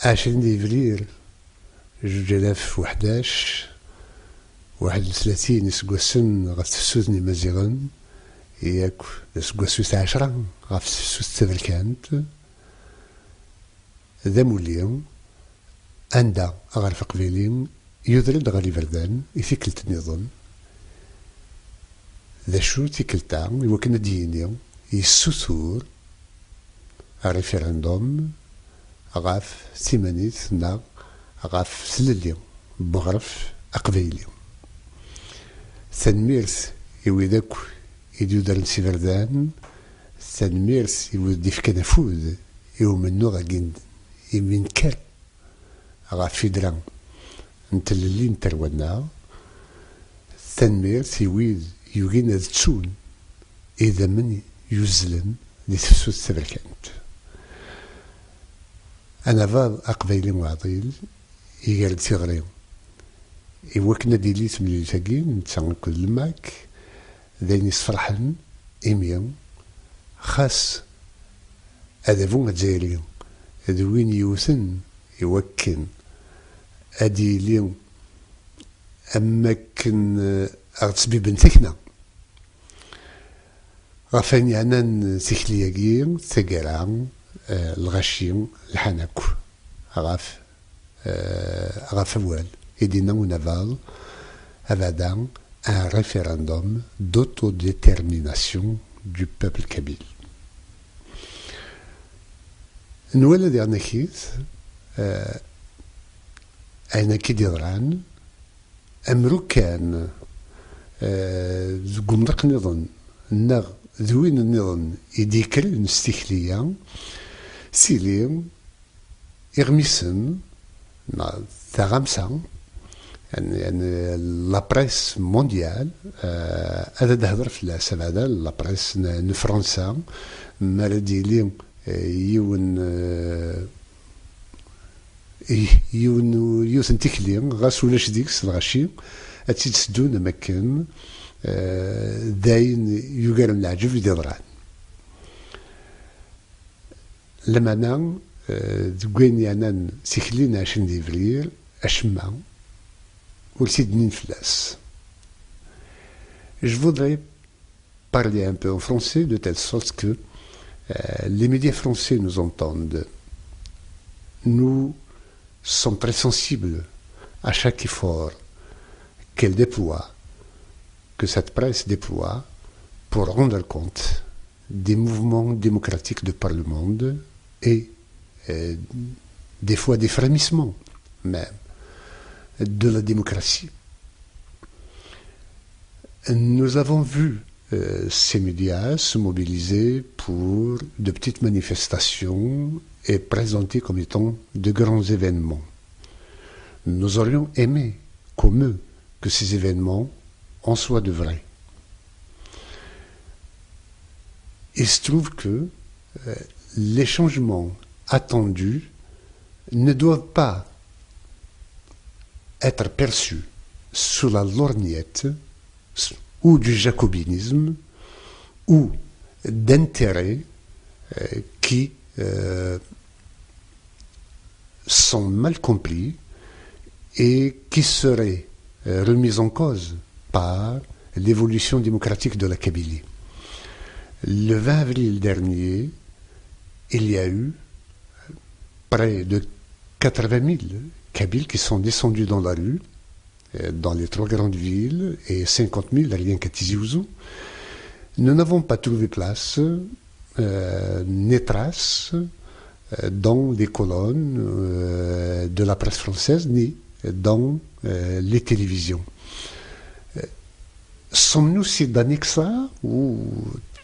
20 ديفرير 2011 31 اسكواسن غف تفسوزني مزيغن ياك اسكواسوس 10 غف تفسوس تبركانت ذا موليون عندها غرف قبيلين يدرد غالي فردان يثيكلت نظام ذا شو تيكلتا يوكنا دينيو يسوثور ريفيراندوم غاف ثمانيت نا غاف سلليو بغرف أقبيليو تنميرت يويداك يديو دارن سيفردان تنميرت يويد ديفكا نفوذ يومنو غاكين يمين كر غاف فيدران نتللي نتروانا تنميرت يويد يوغينا تسون إذا من يزلن دي تفسوس تبركانت أنا فاض أقبيلي معطيل يقال تيغريو إوكنا ديليت من التاقين نتسان كل معك ذيني صفرحن إميو خاص هذا فون الجزائريين ذوين يوثن يوكن أديليو أماكن أغتسبي بنتكنا غفاني عنان تيكلياكين تاقران الغشيم الحناكو غاف أوال يدينا ونافال أبدا un référendum d'autodétermination du peuple kabyle. نولا دي عناكيت عناكي ديران أمرو كان قمرق نظن نغ ذوين النظن يديكر نستيكليا سيليم إغميسن ثغامسا يعني لا بريس مونديال هذا دهضر في العسل هذا لا بريس نفرنسا مالدي لي يوثن تكليم غاس ولاش ديكس الغشي هاتي تسدون مكان داين يقارن العجب يديضران لما نام دوين يعني سيكلين 20 ديفريل أشما ولسيدنين فلاس. Je voudrais parler un peu en français de telle sorte que les médias français nous entendent. Nous sommes très sensibles à chaque effort qu'elle déploie, que cette presse déploie pour rendre compte des mouvements démocratiques de par le monde et des fois des frémissements même de la démocratie. Nous avons vu ces médias se mobiliser pour de petites manifestations et présenter comme étant de grands événements. Nous aurions aimé, comme eux, que ces événements en soient de vrais. Il se trouve que les changements attendus ne doivent pas être perçus sous la lorgnette ou du jacobinisme ou d'intérêts qui sont mal compris et qui seraient remis en cause par l'évolution démocratique de la Kabylie. Le 20 avril dernier, il y a eu près de 80 000 Kabyles qui sont descendus dans la rue, dans les 3 grandes villes, et 50 000 rien qu'à Tizi Ouzou. Nous n'avons pas trouvé place, ni trace, dans les colonnes de la presse française, ni dans les télévisions. Sommes-nous si damnés que ça, ou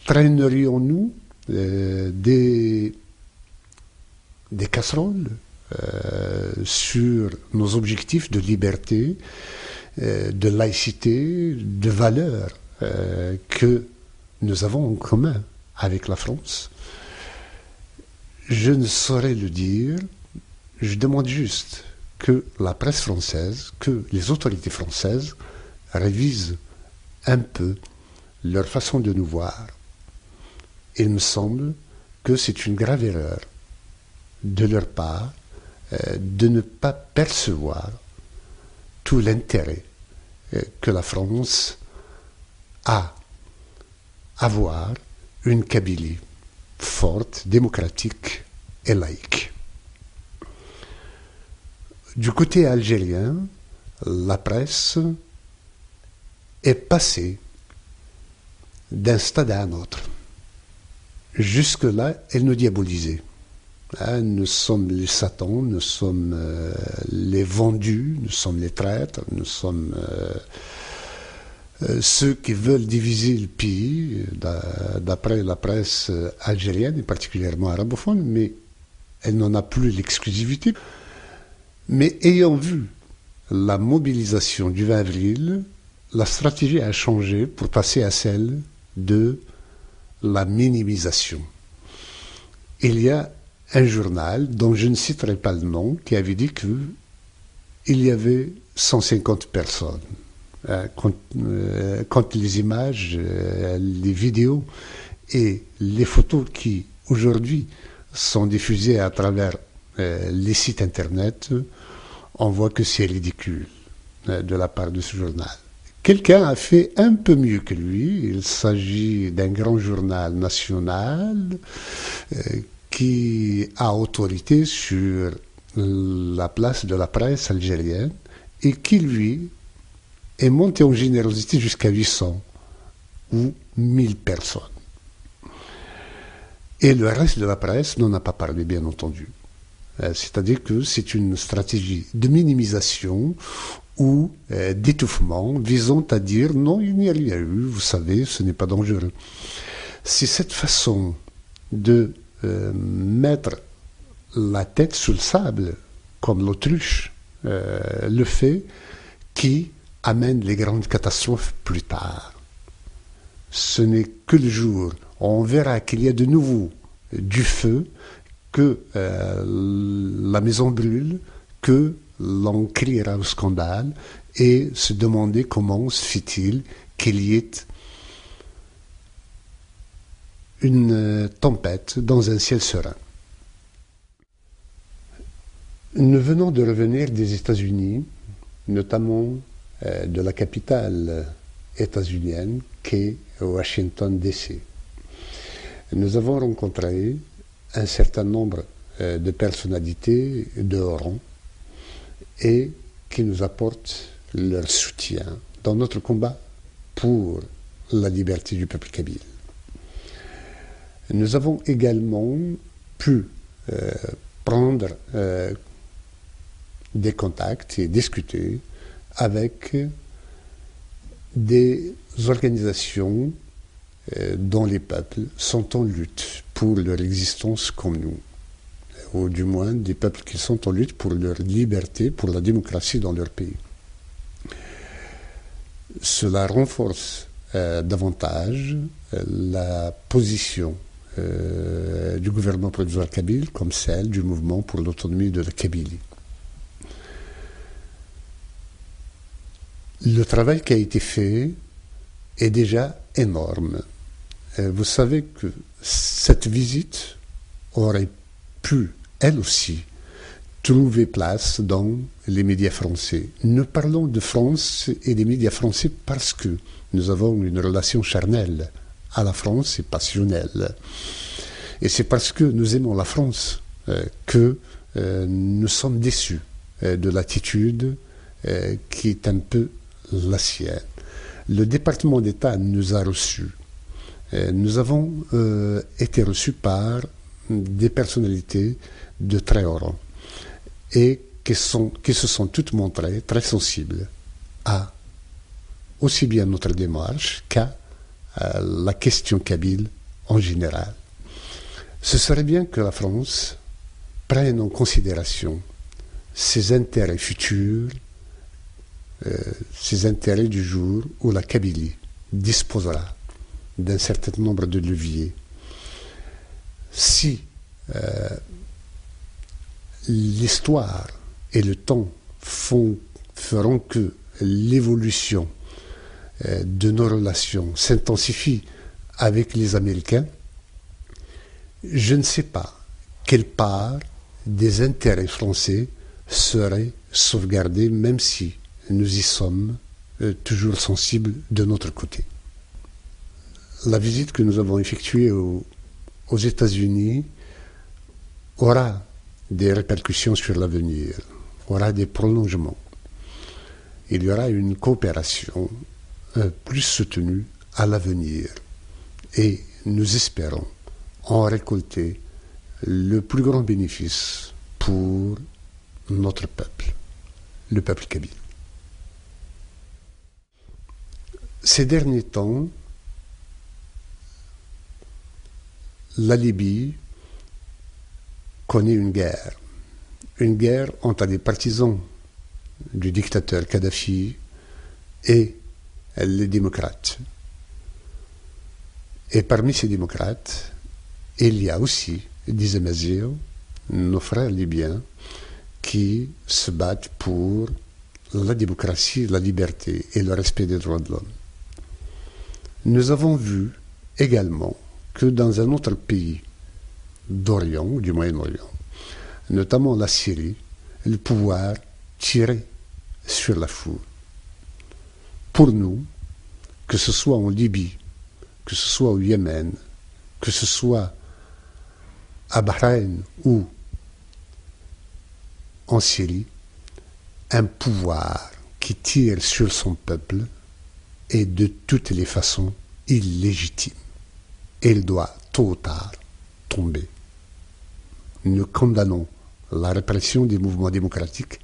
traînerions-nous des casseroles sur nos objectifs de liberté, de laïcité, de valeurs que nous avons en commun avec la France? Je ne saurais le dire, je demande juste que la presse française, que les autorités françaises révisent un peu leur façon de nous voir. Il me semble que c'est une grave erreur de leur part de ne pas percevoir tout l'intérêt que la France a à avoir une Kabylie forte, démocratique et laïque. Du côté algérien, la presse est passée d'un stade à un autre. Jusque-là, elle nous diabolisait. Nous sommes les satans, nous sommes les vendus, nous sommes les traîtres, nous sommes ceux qui veulent diviser le pays, d'après la presse algérienne, et particulièrement arabophone, mais elle n'en a plus l'exclusivité. Mais ayant vu la mobilisation du 20 avril, la stratégie a changé pour passer à celle de la minimisation. Il y a un journal, dont je ne citerai pas le nom, qui avait dit qu'il y avait 150 personnes. Quand les images, les vidéos et les photos qui, aujourd'hui, sont diffusées à travers les sites internet, on voit que c'est ridicule de la part de ce journal. Quelqu'un a fait un peu mieux que lui. Il s'agit d'un grand journal national qui a autorité sur la place de la presse algérienne et qui, lui, est monté en générosité jusqu'à 800 ou 1000 personnes. Et le reste de la presse n'en a pas parlé, bien entendu. C'est-à-dire que c'est une stratégie de minimisation ou d'étouffement visant à dire non, il n'y a rien eu, vous savez, ce n'est pas dangereux. C'est cette façon de mettre la tête sous le sable, comme l'autruche le fait, qui amène les grandes catastrophes plus tard. Ce n'est que le jour où on verra qu'il y a de nouveau du feu, que la maison brûle, que l'on criera au scandale et se demander comment se fait-il qu'il y ait une tempête dans un ciel serein. Nous venons de revenir des États-Unis, notamment de la capitale états-unienne qu'est Washington DC. Nous avons rencontré un certain nombre de personnalités de haut rang et qui nous apportent leur soutien dans notre combat pour la liberté du peuple kabyle. Nous avons également pu prendre des contacts et discuter avec des organisations dont les peuples sont en lutte pour leur existence comme nous, ou du moins des peuples qui sont en lutte pour leur liberté, pour la démocratie dans leur pays. Cela renforce davantage la position du gouvernement provisoire kabyle comme celle du mouvement pour l'autonomie de la Kabylie. Le travail qui a été fait est déjà énorme. Vous savez que cette visite aurait pu, elle aussi, trouver place dans les médias français. Nous parlons de France et des médias français parce que nous avons une relation charnelle à la France et passionnelle. Et c'est parce que nous aimons la France que nous sommes déçus de l'attitude qui est un peu la sienne. Le département d'État nous a reçus. Nous avons été reçus par des personnalités de très haut rang et qui se sont toutes montrées très sensibles à aussi bien notre démarche qu'à la question kabyle en général. Ce serait bien que la France prenne en considération ses intérêts futurs, ses intérêts du jour où la Kabylie disposera d'un certain nombre de leviers. Si l'histoire et le temps feront que l'évolution de nos relations s'intensifie avec les Américains, je ne sais pas quelle part des intérêts français serait sauvegardée, même si nous y sommes toujours sensibles de notre côté. La visite que nous avons effectuée aux États-Unis aura des répercussions sur l'avenir, aura des prolongements. Il y aura une coopération plus soutenue à l'avenir et nous espérons en récolter le plus grand bénéfice pour notre peuple, le peuple kabyle. Ces derniers temps, la Libye connaît une guerre entre les partisans du dictateur Kadhafi et les démocrates. Et parmi ces démocrates, il y a aussi des Amazirs, nos frères libyens, qui se battent pour la démocratie, la liberté et le respect des droits de l'homme. Nous avons vu également que dans un autre pays d'Orient, du Moyen-Orient, notamment la Syrie, le pouvoir tirait sur la foule. Pour nous, que ce soit en Libye, que ce soit au Yémen, que ce soit à Bahreïn ou en Syrie, un pouvoir qui tire sur son peuple est de toutes les façons illégitime. Il doit tôt ou tard tomber. Nous condamnons la répression des mouvements démocratiques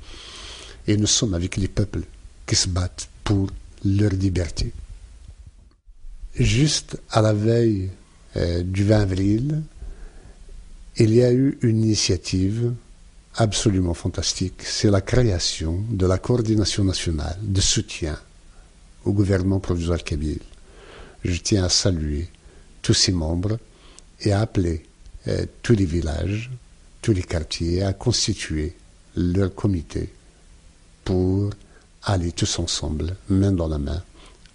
et nous sommes avec les peuples qui se battent pour leur liberté. Juste à la veille du 20 avril, il y a eu une initiative absolument fantastique. C'est la création de la coordination nationale de soutien au gouvernement provisoire kabyle. Je tiens à saluer tous ses membres et à appeler tous les villages, tous les quartiers à constituer leur comité pour aller tous ensemble, main dans la main,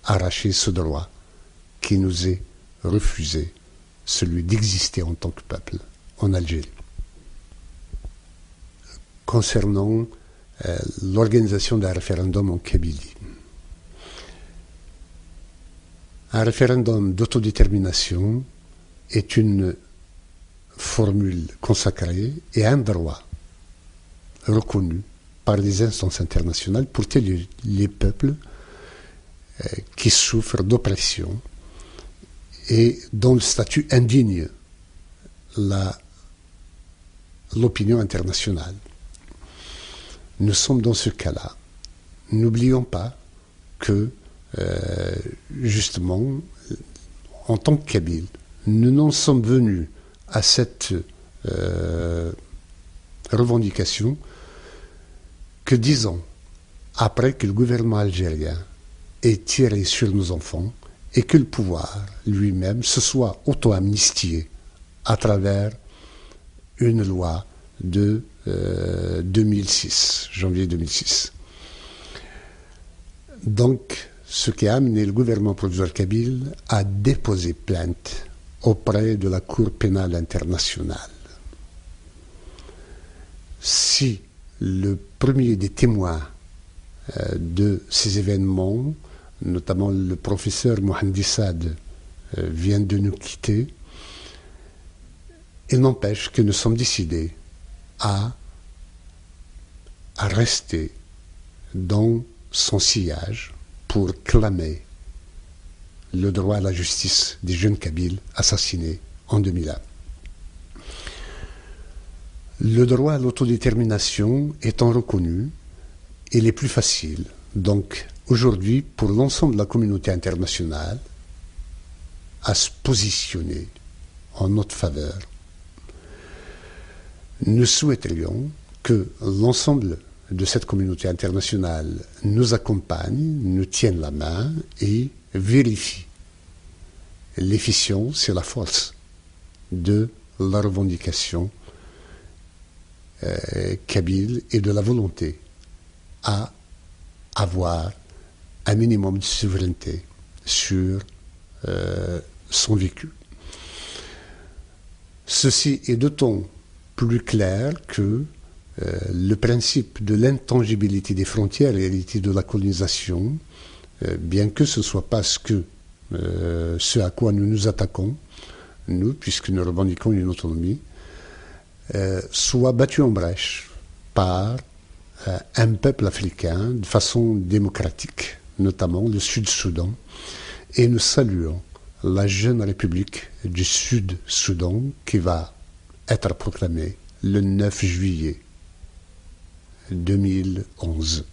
arracher ce droit qui nous est refusé, celui d'exister en tant que peuple en Algérie. Concernant l'organisation d'un référendum en Kabylie. Un référendum d'autodétermination est une formule consacrée et un droit reconnu par les instances internationales pour tous les peuples qui souffrent d'oppression et dont le statut indigne l'opinion internationale. Nous sommes dans ce cas-là. N'oublions pas que, justement, en tant que Kabyles, nous n'en sommes venus à cette revendication que 10 ans après que le gouvernement algérien ait tiré sur nos enfants et que le pouvoir lui-même se soit auto-amnistié à travers une loi de 2006, janvier 2006. Donc, ce qui a amené le gouvernement provisoire kabyle à déposer plainte auprès de la Cour pénale internationale. Si le premier des témoins de ces événements, notamment le professeur Mohamed Saad, vient de nous quitter, il n'empêche que nous sommes décidés à rester dans son sillage pour clamer le droit à la justice des jeunes Kabyles assassinés en 2001. Le droit à l'autodétermination étant reconnu, il est plus facile, donc aujourd'hui, pour l'ensemble de la communauté internationale, à se positionner en notre faveur. Nous souhaiterions que l'ensemble de cette communauté internationale nous accompagne, nous tienne la main et vérifie l'efficience et la force de la revendication kabyle et de la volonté à avoir un minimum de souveraineté sur son vécu. Ceci est d'autant plus clair que le principe de l'intangibilité des frontières héritées de la colonisation, bien que ce ne soit pas ce à quoi nous nous attaquons, nous, puisque nous revendiquons une autonomie, soit battu en brèche par un peuple africain de façon démocratique, notamment le Sud-Soudan, et nous saluons la jeune République du Sud-Soudan qui va être proclamée le 9 juillet 2011.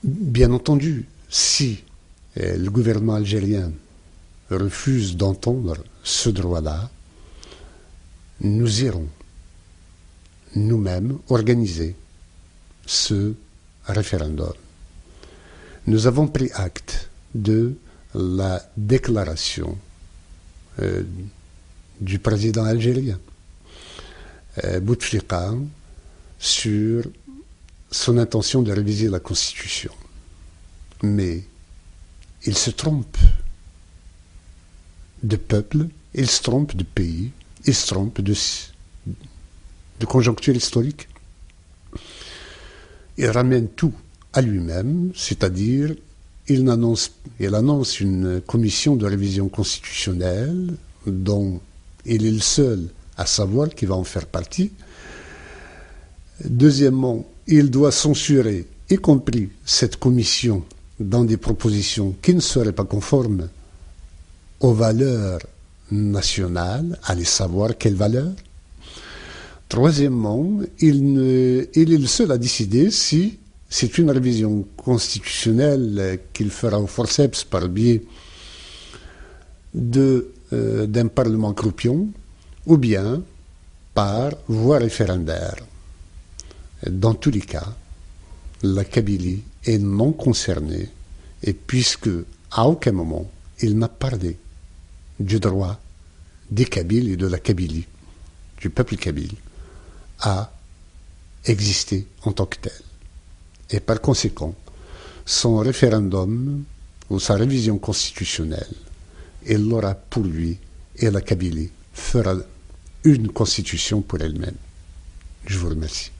Bien entendu, si le gouvernement algérien refuse d'entendre ce droit-là, nous irons nous-mêmes organiser ce référendum. Nous avons pris acte de la déclaration du président algérien, Bouteflika, sur son intention de réviser la Constitution. Mais il se trompe de peuple, il se trompe de pays, il se trompe de conjoncture historique. Il ramène tout à lui-même, c'est-à-dire il annonce une commission de révision constitutionnelle dont il est le seul à savoir qu'il va en faire partie. Deuxièmement, il doit censurer, y compris cette commission, dans des propositions qui ne seraient pas conformes aux valeurs nationales, allez savoir quelles valeurs. Troisièmement, il est le seul à décider si c'est une révision constitutionnelle qu'il fera au forceps par le biais d'un parlement croupion ou bien par voie référendaire. Dans tous les cas, la Kabylie est non concernée et puisque à aucun moment il n'a parlé du droit des Kabyles et de la Kabylie, du peuple kabyle, à exister en tant que tel. Et par conséquent, son référendum ou sa révision constitutionnelle, il l'aura pour lui et la Kabylie fera une constitution pour elle-même. Je vous remercie.